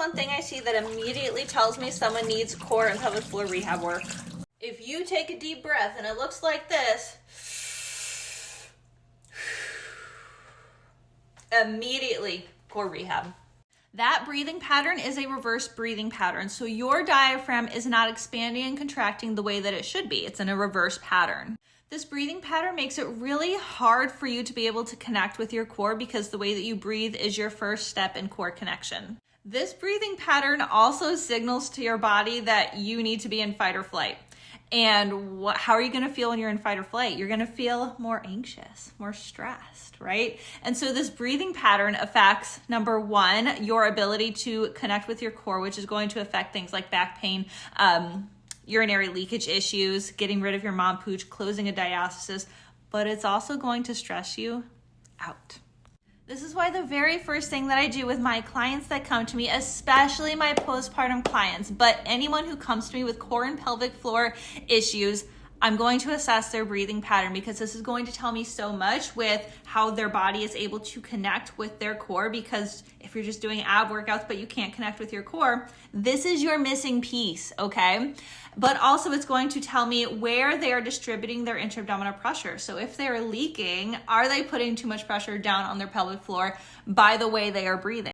one thing I see that immediately tells me someone needs core and pelvic floor rehab work. If you take a deep breath and it looks like this, immediately core rehab. That breathing pattern is a reverse breathing pattern. So your diaphragm is not expanding and contracting the way that it should be. It's in a reverse pattern. This breathing pattern makes it really hard for you to be able to connect with your core because the way that you breathe is your first step in core connection. This breathing pattern also signals to your body that you need to be in fight or flight. And how are you going to feel when you're in fight or flight? You're going to feel more anxious, more stressed, right? And so this breathing pattern affects, number one, your ability to connect with your core, which is going to affect things like back pain, urinary leakage issues, getting rid of your mom pooch, closing a diastasis, but it's also going to stress you out. This is why the very first thing that I do with my clients that come to me, especially my postpartum clients, but anyone who comes to me with core and pelvic floor issues, I'm going to assess their breathing pattern because this is going to tell me so much with how their body is able to connect with their core. Because if you're just doing ab workouts but you can't connect with your core, this is your missing piece, okay? But also it's going to tell me where they are distributing their intra-abdominal pressure. So if they're leaking, are they putting too much pressure down on their pelvic floor by the way they are breathing?